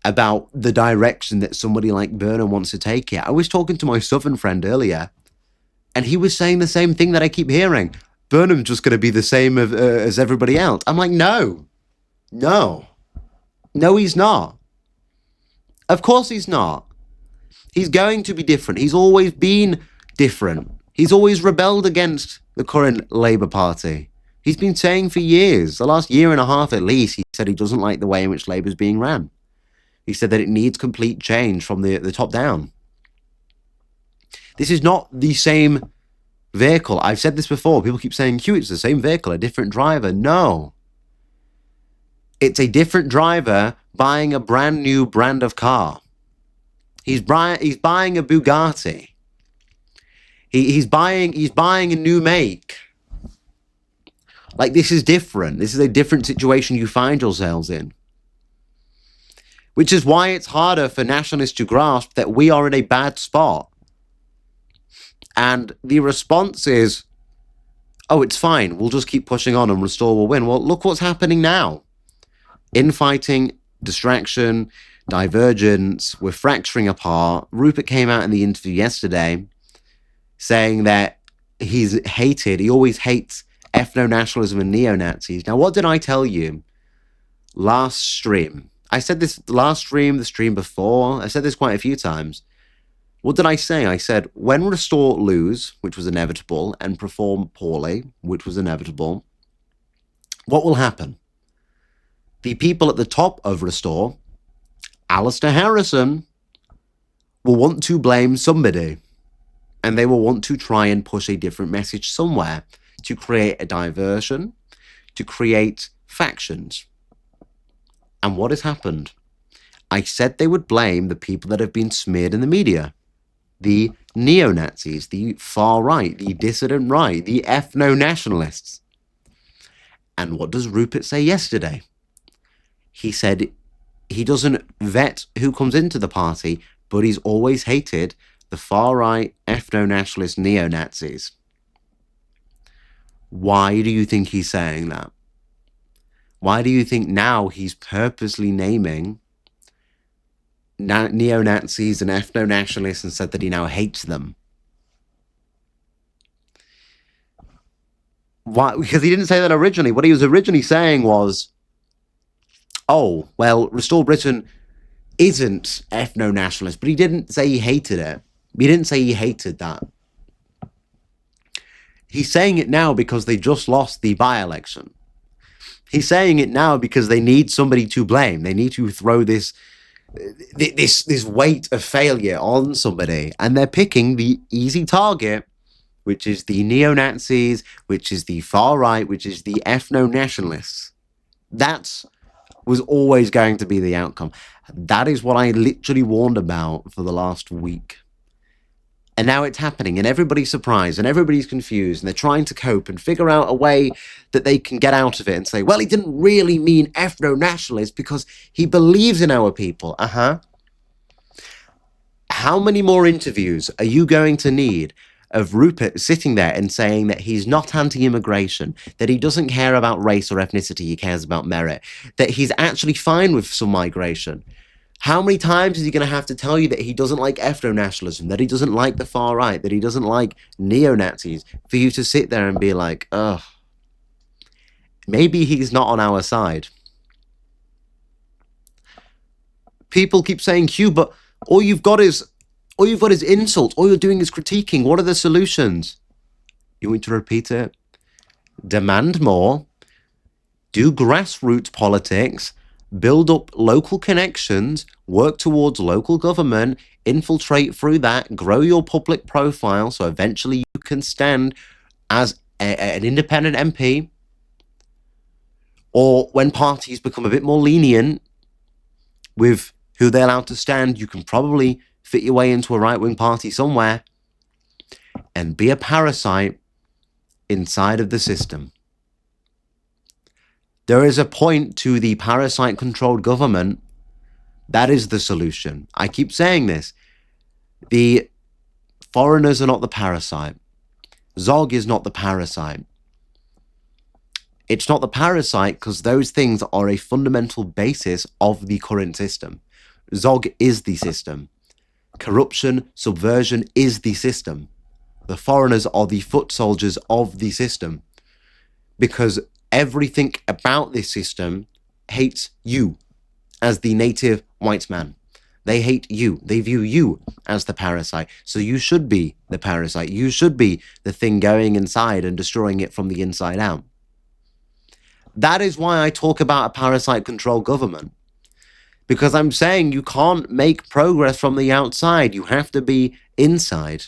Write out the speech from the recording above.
about the direction that somebody like Burnham wants to take it. I was talking to my Southern friend earlier, and he was saying the same thing that I keep hearing. Burnham's just going to be the same as everybody else. I'm like, no, he's not. Of course he's not. He's going to be different. He's always been different. He's always rebelled against the current Labour Party. He's been saying for years, the last year and a half at least, he said he doesn't like the way in which Labour's being ran. He said that it needs complete change from the top down. This is not the same vehicle. I've said this before. People keep saying, Hugh, it's the same vehicle, a different driver. No. It's a different driver buying a brand new brand of car. He's buying a Bugatti. He's buying a new make. Like, this is different. This is a different situation you find yourselves in. Which is why it's harder for nationalists to grasp that we are in a bad spot. And the response is, oh, it's fine. We'll just keep pushing on and Restore will win. Well, look what's happening now. Infighting, distraction, divergence, we're fracturing apart. Rupert came out in the interview yesterday saying that he's hated, he always hates ethno-nationalism and neo-Nazis. Now, what did I tell you last stream? I said this last stream, the stream before. I said this quite a few times. What did I say? I said, when Restore lose, which was inevitable, and perform poorly, which was inevitable, what will happen? The people at the top of Restore, Alistair Harrison, will want to blame somebody. And they will want to try and push a different message somewhere to create a diversion, to create factions. And what has happened? I said they would blame the people that have been smeared in the media. The neo-Nazis, the far right, the dissident right, the ethno-nationalists. And what does Rupert say yesterday? He said he doesn't vet who comes into the party, but he's always hated the far right, ethno-nationalist neo-Nazis. Why do you think he's saying that? Why do you think now he's purposely naming neo-Nazis and ethno-nationalists and said that he now hates them? Why? Because he didn't say that originally. What he was originally saying was, oh, well, Restore Britain isn't ethno-nationalist, but he didn't say he hated it. He didn't say he hated that. He's saying it now because they just lost the by-election. He's saying it now because they need somebody to blame. They need to throw this weight of failure on somebody. And they're picking the easy target, which is the neo-Nazis, which is the far right, which is the ethno-nationalists. That was always going to be the outcome. That is what I literally warned about for the last week. And now it's happening, and everybody's surprised, and everybody's confused, and they're trying to cope and figure out a way that they can get out of it and say, well, he didn't really mean ethno-nationalist because he believes in our people. How many more interviews are you going to need of Rupert sitting there and saying that he's not anti-immigration, that he doesn't care about race or ethnicity, he cares about merit, that he's actually fine with some migration? How many times is he going to have to tell you that he doesn't like ethno-nationalism, that he doesn't like the far right, that he doesn't like neo-Nazis, for you to sit there and be like, ugh, maybe he's not on our side? People keep saying, Hugh, but all you've got is insults. All you're doing is critiquing. What are the solutions? You want me to repeat it? Demand more, do grassroots politics, build up local connections, work towards local government, infiltrate through that, grow your public profile so eventually you can stand as an independent MP. Or when parties become a bit more lenient with who they're allowed to stand, you can probably fit your way into a right-wing party somewhere and be a parasite inside of the system. There is a point to the parasite-controlled government. That is the solution. I keep saying this. The foreigners are not the parasite. Zog is not the parasite. It's not the parasite because those things are a fundamental basis of the current system. Zog is the system. Corruption, subversion is the system. The foreigners are the foot soldiers of the system. Because everything about this system hates you as the native white man. They hate you. They view you as the parasite. So you should be the parasite. You should be the thing going inside and destroying it from the inside out. That is why I talk about a parasite-controlled government. Because I'm saying you can't make progress from the outside. You have to be inside.